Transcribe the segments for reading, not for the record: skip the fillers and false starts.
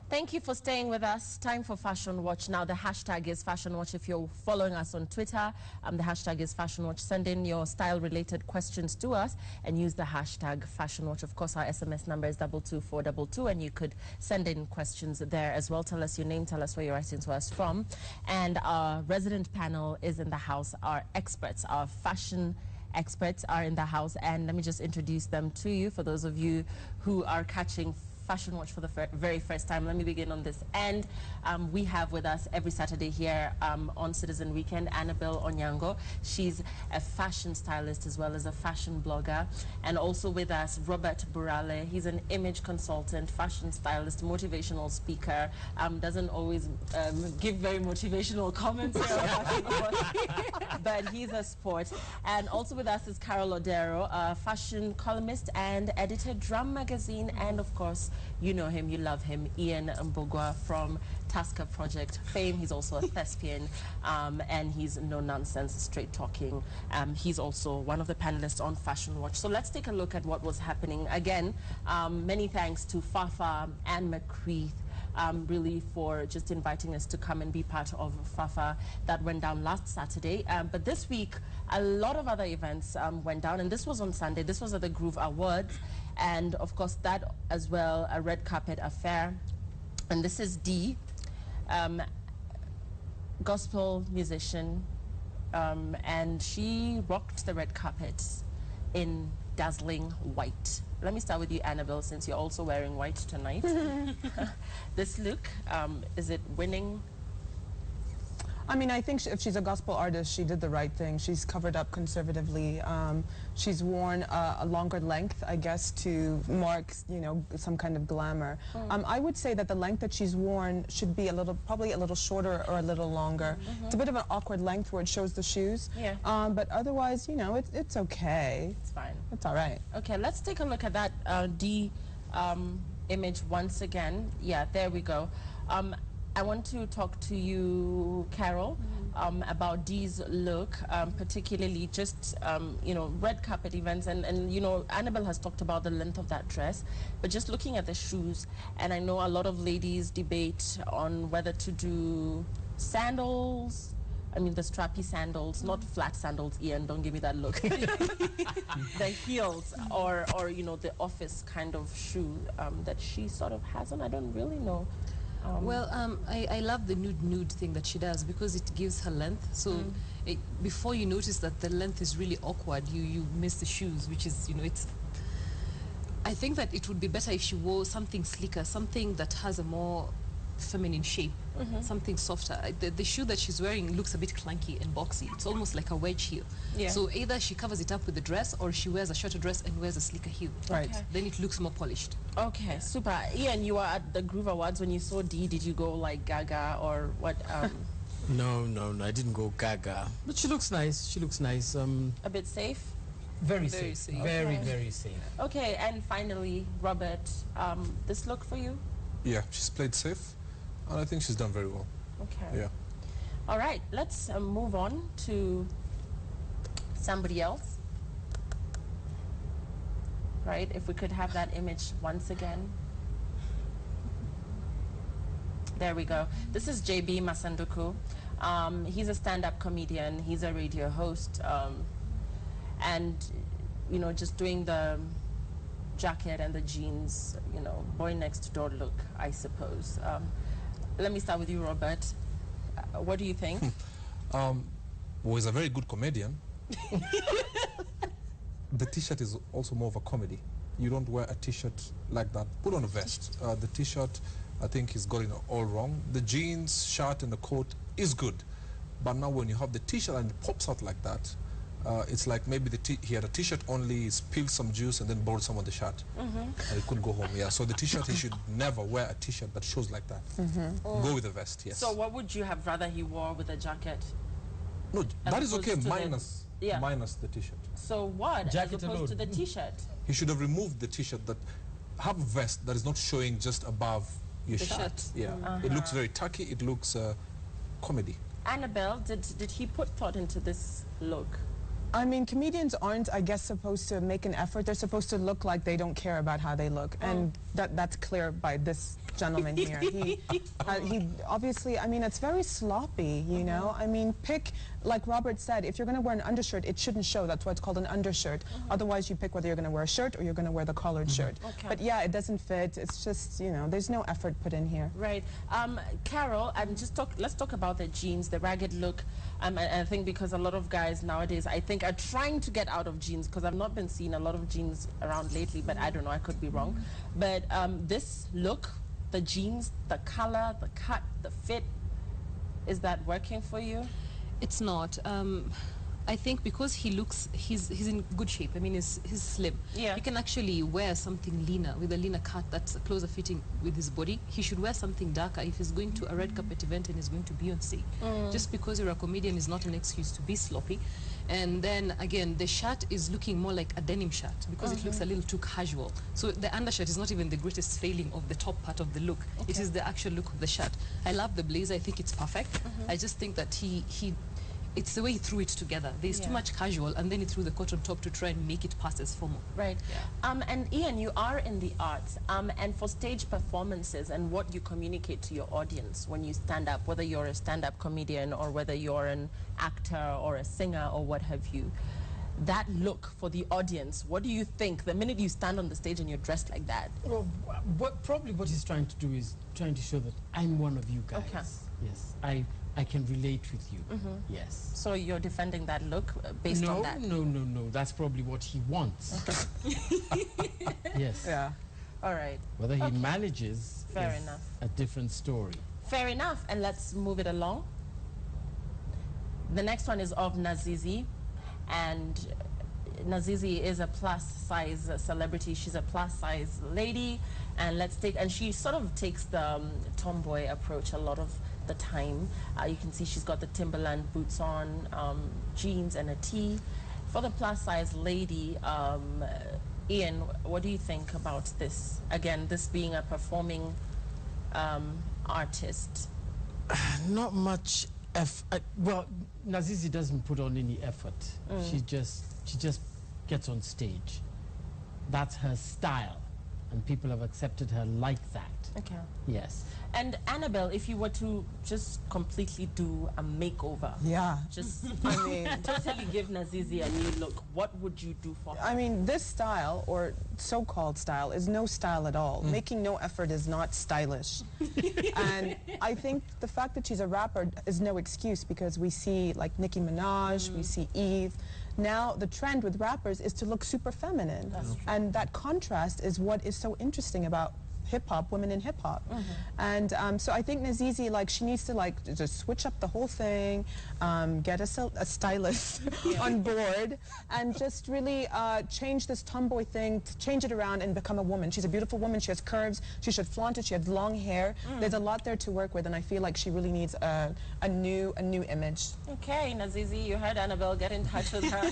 Thank you for staying with us. Time for Fashion Watch. Now, the hashtag is Fashion Watch. If you're following us on Twitter, the hashtag is Fashion Watch. Send in your style-related questions to us and use the hashtag Fashion Watch. Of course, our SMS number is 22422, and you could send in questions there as well. Tell us your name, tell us where you're writing to us from. And our resident panel is in the house. Our experts, our fashion experts are in the house. And let me just introduce them to you for those of you who are catching Fashion Watch for the very first time. Let me begin on this end. We have with us every Saturday here on Citizen Weekend, Annabelle Onyango. She's a fashion stylist as well as a fashion blogger. And also with us, Robert Burale. He's an image consultant, fashion stylist, motivational speaker. Doesn't always give very motivational comments here, but he's a sport. And also with us is Carol Odero, a fashion columnist and editor, Drum Magazine, and of course, you know him, you love him, Ian Mbogwa from Tasker Project fame. He's also a thespian, and he's no nonsense, straight talking. He's also one of the panelists on Fashion Watch. So let's take a look at what was happening. Again, many thanks to Fafa and McCreath, really for just inviting us to come and be part of Fafa that went down last Saturday. But this week, a lot of other events went down, and this was on Sunday. This was at the Groove Awards, and of course that as well, a red carpet affair. And this is Dee, gospel musician, and she rocked the red carpet in dazzling white. Let me start with you, Annabelle, since you're also wearing white tonight. This look, is it winning? I mean, I think if she's a gospel artist, she did the right thing. She's covered up conservatively. She's worn a longer length, I guess, to mark, you know, some kind of glamour. I would say that the length that she's worn should be probably a little shorter or a little longer. It's a bit of an awkward length where it shows the shoes. Yeah. But otherwise, you know, it's okay. It's fine. It's all right. Okay, let's take a look at that D image once again. Yeah, there we go. I want to talk to you, Carol, about Dee's look, particularly just, you know, red carpet events. And, you know, Annabelle has talked about the length of that dress, but just looking at the shoes, and I know a lot of ladies debate on whether to do sandals, I mean the strappy sandals, not flat sandals, Ian, don't give me that look. The heels, or, you know, the office kind of shoe that she sort of has on. I don't really know. I love the nude thing that she does because it gives her length. So before you notice that the length is really awkward, you miss the shoes, which is, you know, it's... I think that it would be better if she wore something slicker, something that has a more feminine shape, something softer. The shoe that she's wearing looks a bit clunky and boxy. It's almost like a wedge heel. Yeah. So either she covers it up with the dress, or she wears a shorter dress and wears a slicker heel. Right. Okay. Then it looks more polished. Okay, yeah. Super. Ian, you were at the Groove Awards. When you saw Dee, did you go like gaga or what? No, I didn't go gaga. But she looks nice. She looks nice. A bit safe? Very safe. Okay. Very safe. Okay, and finally, Robert, this look for you? Yeah, she's played safe, and I think she's done very well. Okay. Yeah. All right, let's move on to somebody else. Right, if we could have that image once again. There we go. This is JB Masanduku. He's a stand-up comedian. He's a radio host. And, you know, just doing the jacket and the jeans, you know, boy next door look, I suppose. Let me start with you, Robert. What do you think? Well, he's a very good comedian. The t-shirt is also more of a comedy. You don't wear a t-shirt like that. Put on a vest. The t-shirt, I think he's got it all wrong. The jeans, shirt, and the coat is good. But now when you have the t-shirt and it pops out like that, it's like maybe he had a t-shirt only, spilled some juice, and then borrowed some of the shirt. And he couldn't go home. Yeah, so the t-shirt, he should never wear a t-shirt that shows like that. Go with the vest, yes. So what would you have rather he wore with a jacket? No, that is okay, minus the t-shirt. So what, jacket as opposed to the t-shirt? He should have removed the t-shirt, that have a vest that is not showing just above your shirt. Yeah, it looks very tacky, it looks comedy. Annabelle, did he put thought into this look? I mean, comedians aren't, I guess, supposed to make an effort. They're supposed to look like they don't care about how they look. And that's clear by this gentleman here. He obviously, I mean, it's very sloppy, you know? I mean, pick, like Robert said, if you're going to wear an undershirt, it shouldn't show. That's why it's called an undershirt. Otherwise, you pick whether you're going to wear a shirt or you're going to wear the collared shirt. Okay. But yeah, it doesn't fit. It's just, you know, there's no effort put in here. Right. Carol, let's talk about the jeans, the ragged look. And I think because a lot of guys nowadays, I think, are trying to get out of jeans, because I've not been seeing a lot of jeans around lately, but I don't know, I could be wrong. But this look, the jeans, the color, the cut, the fit, is that working for you? It's not. I think because he's in good shape. I mean, he's slim. Yeah. He can actually wear something leaner, with a leaner cut that's closer fitting with his body. He should wear something darker if he's going to a red carpet event and he's going to be on stage. Just because you're a comedian is not an excuse to be sloppy. And then again, the shirt is looking more like a denim shirt because it looks a little too casual. So the undershirt is not even the greatest failing of the top part of the look. It is the actual look of the shirt. I love the blazer. I think it's perfect. I just think that it's the way he threw it together. There's too much casual, and then he threw the cotton top to try and make it pass as formal. Right. Yeah. And Ian, you are in the arts, and for stage performances and what you communicate to your audience when you stand up, whether you're a stand-up comedian or whether you're an actor or a singer or what have you, that look for the audience, what do you think the minute you stand on the stage and you're dressed like that? Well, probably what he's trying to do is trying to show that I'm one of you guys. Okay. Yes, I can relate with you. Yes. So you're defending that look based on that? No. That's probably what he wants. Yes. Yeah. All right. Whether he manages Fair is enough. a different story. Fair enough. And let's move it along. The next one is of Nazizi. And Nazizi is a plus-size celebrity. She's a plus-size lady. And she sort of takes the tomboy approach a lot of the time. You can see she's got the Timberland boots on, jeans and a tee. For the plus-size lady, Ian, what do you think about this? Again, this being a performing artist. Not much effort. Well, Nazizi doesn't put on any effort. She just gets on stage. That's her style, and people have accepted her like that. Okay. Yes. And Annabelle, if you were to just completely do a makeover, Yeah. just totally give Nazizi a new look, what would you do for her? I mean, this style, or so-called style, is no style at all. Making no effort is not stylish. And I think the fact that she's a rapper is no excuse, because we see, like, Nicki Minaj, we see Eve. Now, the trend with rappers is to look super feminine. And that contrast is what is so interesting about hip-hop, women in hip-hop. And so I think Nazizi, like, she needs to, like, just switch up the whole thing, get a stylist on board, and just really change this tomboy thing, change it around and become a woman. She's a beautiful woman. She has curves. She should flaunt it. She has long hair. There's a lot there to work with, and I feel like she really needs a new image. Okay, Nazizi, you heard Annabelle, get in touch with her.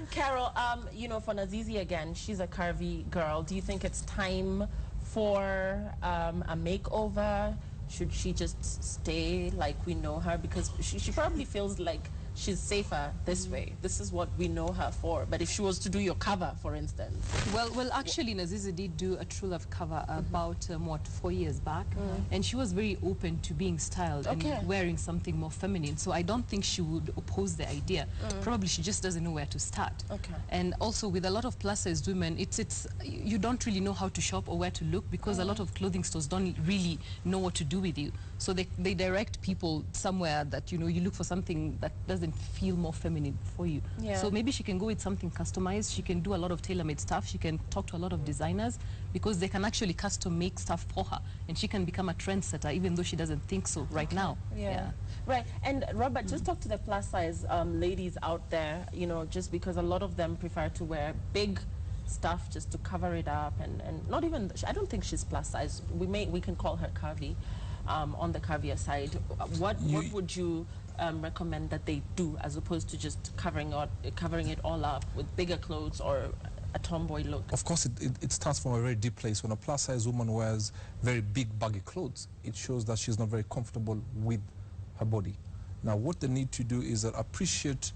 Carol, you know, for Nazizi again, she's a curvy girl. Do you think it's time for a makeover? Should she just stay like we know her? Because she probably feels like she's safer this way. This is what we know her for. But if she was to do your cover, for instance. Well, actually, Nazizi did do a True Love cover about, 4 years back. And she was very open to being styled and wearing something more feminine. So I don't think she would oppose the idea. Probably she just doesn't know where to start. And also with a lot of plus-size women, you don't really know how to shop or where to look, because a lot of clothing stores don't really know what to do with you. So they direct people somewhere that, you know, you look for something that doesn't feel more feminine for you. So maybe she can go with something customized. She can do a lot of tailor-made stuff. She can talk to a lot of designers, because they can actually custom make stuff for her, and she can become a trendsetter even though she doesn't think so right now. Right. And Robert, just talk to the plus size ladies out there, you know, just because a lot of them prefer to wear big stuff just to cover it up, and not even, I don't think she's plus size. We can call her curvy, on the curvier side. What would you recommend that they do, as opposed to just covering it all up with bigger clothes or a tomboy look? Of course, it starts from a very deep place. When a plus-size woman wears very big, baggy clothes, it shows that she's not very comfortable with her body. Now, what they need to do is appreciate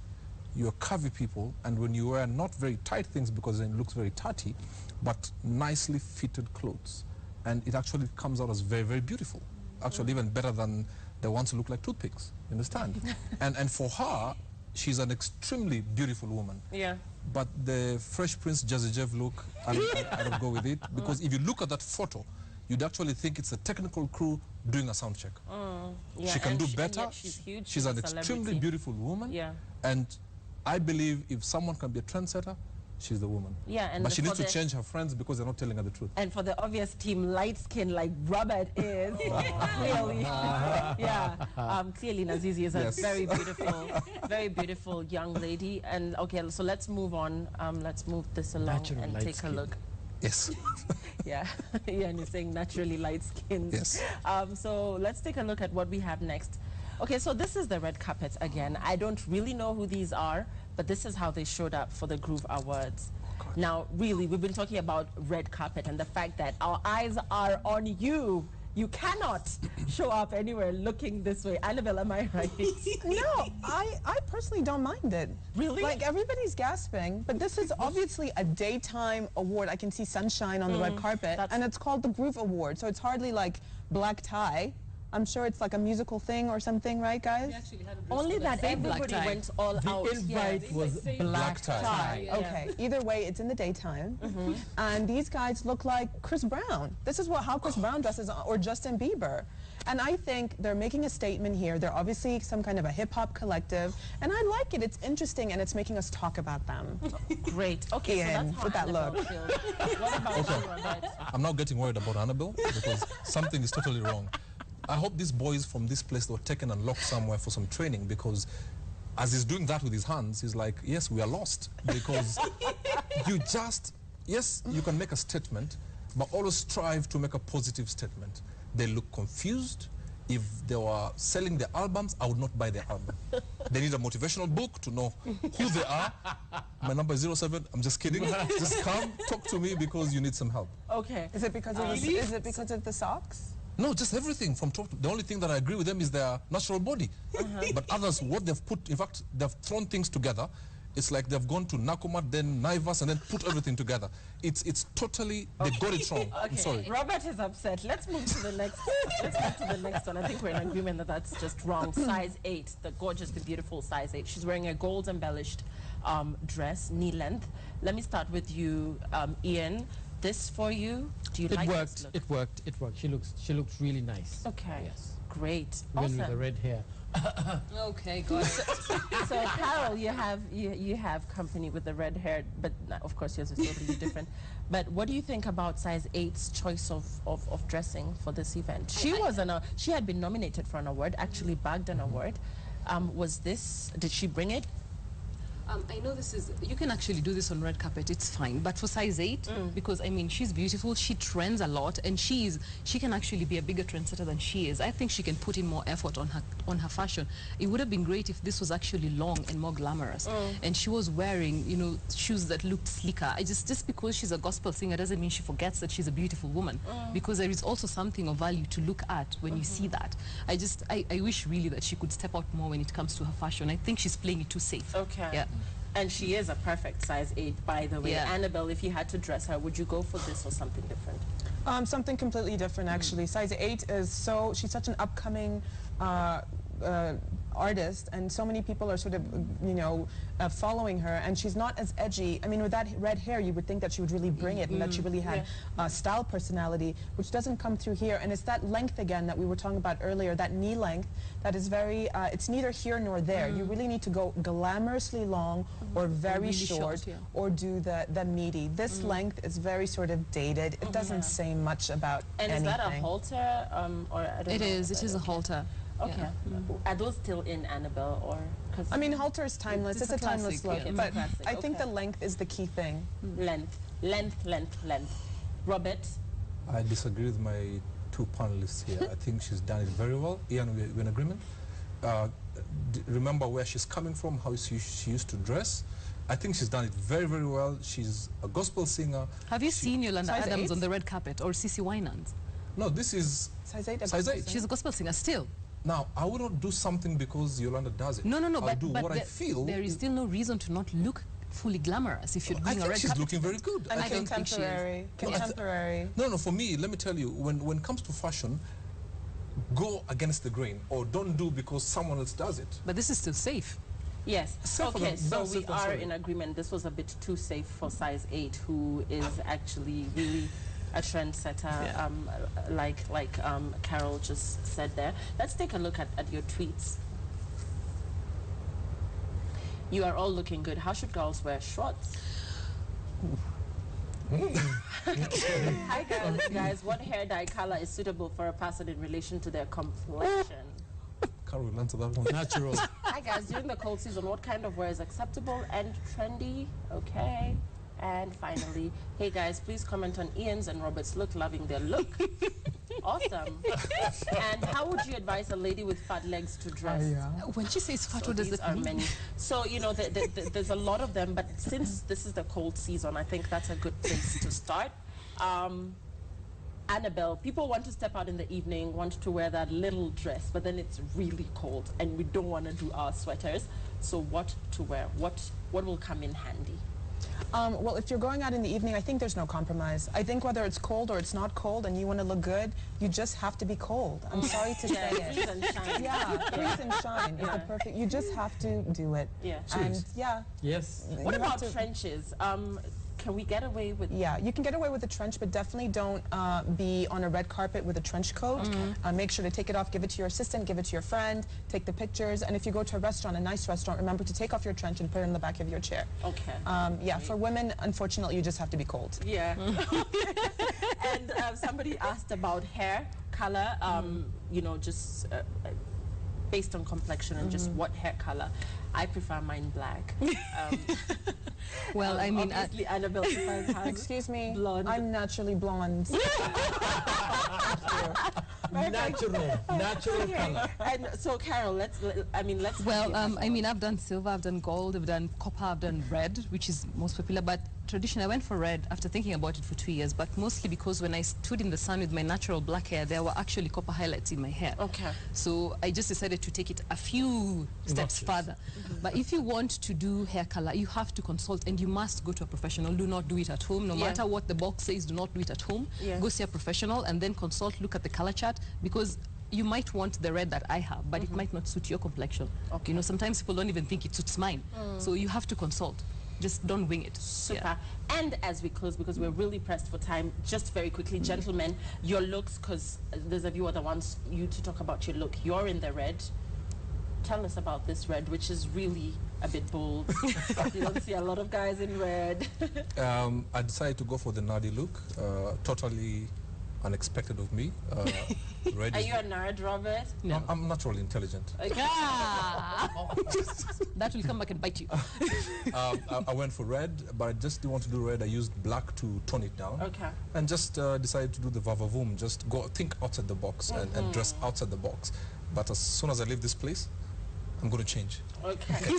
your curvy people, and when you wear not very tight things because then it looks very tatty, but nicely fitted clothes. and it actually comes out as very, very beautiful. Actually, even better than the ones who look like toothpicks, you understand? and for her, she's an extremely beautiful woman. Yeah. But the Fresh Prince Jazzy look, I don't go with it, because if you look at that photo, you'd actually think it's a technical crew doing a sound check. Yeah, she can do and better. yet she's huge. She's an extremely beautiful woman. Yeah. And I believe if someone can be a trendsetter, she's the woman. Yeah, and but she needs to change her friends because they're not telling her the truth. And for the obvious team, light skin like Robert is, clearly, clearly Nazizi is a very beautiful young lady. And okay, so let's move on. Let's move this along Natural and light take skin. a look. Yes. Yeah, and you're saying naturally light skinned. Yes. So let's take a look at what we have next. Okay, so this is the red carpet again. I don't really know who these are, but this is how they showed up for the Groove Awards. Now, really, we've been talking about red carpet and the fact that our eyes are on you. You cannot show up anywhere looking this way. Annabelle, am I right? No, I personally don't mind it. Really? Like, everybody's gasping, but this is obviously a daytime award. I can see sunshine on the red carpet, and it's called the Groove Award, so it's hardly like black tie. I'm sure it's like a musical thing or something, right, guys? Only that everybody went all out. The invite was black tie. Yeah. Okay, either way, it's in the daytime, and these guys look like Chris Brown. This is how Chris Brown dresses, or Justin Bieber. And I think they're making a statement here. They're obviously some kind of a hip-hop collective, and I like it. It's interesting, and it's making us talk about them. Great. Okay, Ian, so that's how with that Annabelle look. feels. What about you, Robert? I'm now getting worried about Annabelle because something is totally wrong. I hope these boys from this place were taken and locked somewhere for some training, because as he's doing that with his hands, he's like, yes, we are lost. Because yes, you can make a statement, but always strive to make a positive statement. They look confused. If they were selling the albums, I would not buy their album. They need a motivational book to know who they are. My number is 07. I'm just kidding. Just come, talk to me because you need some help. Okay. Is it because of the socks? No, just everything from top. The only thing that I agree with them is their natural body. But others, what they've put, in fact, they've thrown things together. It's like they've gone to Nakumat, then Naivas, and then put everything together. It's totally, they got it wrong. Okay. I'm sorry. Robert is upset. Let's move to the next. Let's move to the next one. I think we're in agreement that that's just wrong. Size 8, the gorgeous, the beautiful size 8. She's wearing a gold embellished dress, knee length. Let me start with you, Ian. This for you? Do you like this look? It worked. It worked. She looks really nice. Okay. Yes. Great. Even Awesome. with the red hair. Okay, got it. So Carol, you have company with the red hair, but of course yours is totally different. But what do you think about size 8's choice of dressing for this event? She had been nominated for an award, actually bagged an award. Did she bring it? I know this is, you can actually do this on red carpet, it's fine. But for size 8, because I mean, she's beautiful, she trends a lot, and she can actually be a bigger trendsetter than she is. I think she can put in more effort on her fashion. It would have been great if this was actually long and more glamorous. And she was wearing, you know, shoes that looked sleeker. Just because she's a gospel singer doesn't mean she forgets that she's a beautiful woman. Because there is also something of value to look at when you see that. I wish really that she could step out more when it comes to her fashion. I think she's playing it too safe. Okay. Yeah. And she is a perfect size 8, by the way. Yeah. Annabelle, if you had to dress her, would you go for this or something different? Something completely different, actually. Size 8 is she's such an upcoming artist, and so many people are sort of, you know, following her, and she's not as edgy. I mean, with that red hair, you would think that she would really bring it and that she really had style personality, which doesn't come through here. And it's that length again that we were talking about earlier, that knee length, that is very, it's neither here nor there. You really need to go glamorously long or very really short, yeah. or do the meaty. This length is very sort of dated. It doesn't say much about And anything. is that a halter? Or I don't know. It is a halter. Okay. Yeah. Are those still in, Annabelle, or? Cause I mean, halter is timeless. It's a timeless classic, look, yeah. It's a but classic, I think okay. the length is the key thing. Length. Robert? I disagree with my two panelists here. I think she's done it very well. Ian, we're in agreement. Remember where she's coming from, how she used to dress. I think she's done it very, very well. She's a gospel singer. Have you seen Yolanda Size Adams 8? on the red carpet, or Cece Winans? No, this is Size 8. size 8. She's a gospel singer still. Now, I would not do something because Yolanda does it. No, I'll but do what I feel. there is still no reason to not look fully glamorous if you're I doing a think red she's carpet. looking very good. And I don't think she is. contemporary. Contemporary. No, for me, let me tell you, when it comes to fashion, go against the grain or don't do because someone else does it. But this is still safe. Yes. Safe for Okay, them. so That's we safe, I'm are sorry. in agreement. This was a bit too safe for size 8, who is actually really a trendsetter, Yeah. like Carol just said there. Let's take a look at your tweets. You are all looking good. How should girls wear shorts? Hi guys, what hair dye color is suitable for a person in relation to their complexion? Carol will answer that one. Natural. Hi guys, during the cold season, what kind of wear is acceptable and trendy? Okay. And finally, hey guys, please comment on Ian's and Robert's look. Loving their look. Awesome. And how would you advise a lady with fat legs to dress? When she says fat, So what does these that are mean? many. So, you know, there's a lot of them, but since this is the cold season, I think that's a good place to start. Annabelle, people want to step out in the evening, want to wear that little dress, but then it's really cold and we don't want to do our sweaters. So what to wear? What will come in handy? Well, if you're going out in the evening, I think there's no compromise. I think whether it's cold or it's not cold and you want to look good, you just have to be cold. I'm sorry to say it. Freeze and shine. Yeah, freeze and shine is the perfect. You just have to do it. Yeah. And yeah. Yes. What you have about to- trenches? Can we get away with? Yeah, you can get away with a trench, but definitely don't be on a red carpet with a trench coat. Make sure to take it off, give it to your assistant, give it to your friend, take the pictures. And if you go to a restaurant, a nice restaurant, remember to take off your trench and put it in the back of your chair. Okay. Yeah, for women, unfortunately, you just have to be cold. Yeah. And somebody asked about hair color, you know, just based on complexion and just what hair color. I prefer mine black. Well, I mean, obviously Annabelle prefers hers Excuse me, blonde. I'm naturally blonde. Natural color. And so Carol, let's well, I mean, I've done silver, I've done gold, I've done copper, I've done red, which is most popular. But traditionally, I went for red after thinking about it for 2 years. But mostly because when I stood in the sun with my natural black hair, there were actually copper highlights in my hair. Okay. So I just decided to take it a few steps Notches. further. But if you want to do hair color, you have to consult and you must go to a professional. Do not do it at home. No Yeah. matter what the box says, do not do it at home. Yeah. Go see a professional and then consult, look at the color chart, because you might want the red that I have, but it might not suit your complexion. Okay. You know, sometimes people don't even think it suits mine. So you have to consult. Just don't wing it. Super. Yeah. And as we close, because we're really pressed for time, just very quickly, gentlemen, your looks, because there's a few other ones, you to talk about your look. You're in the red. Tell us about this red, which is really a bit bold. You don't see a lot of guys in red. I decided to go for the nerdy look, totally unexpected of me. Red Are is you a nerd, Robert? No. I'm naturally intelligent. Ah! That will come back and bite you. I went for red, but I just didn't want to do red. I used black to tone it down. Okay. And just decided to do the vavavoom, just think outside the box and dress outside the box. But as soon as I leave this place, I'm going to change. Okay.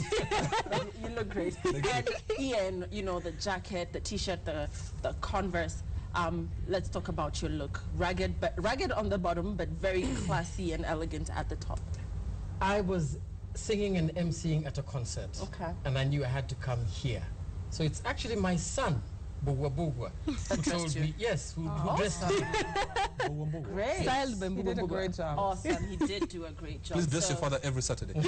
You look great. And Ian, you know, the jacket, the t-shirt, the Converse. Let's talk about your look. Ragged on the bottom, but very classy and elegant at the top. I was singing and emceeing at a concert. Okay. And I knew I had to come here. So it's actually my son, Bugwa Bugwa, who told me, yes, who dressed me. Great. Styled by You did a great job. Awesome. He did do a great job. Please dress So- your father every Saturday.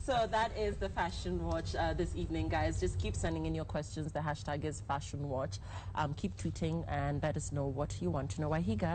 So that is the Fashion Watch this evening, guys. Just keep sending in your questions. The hashtag is Fashion Watch. Keep tweeting and let us know what you want to know. Wahiga.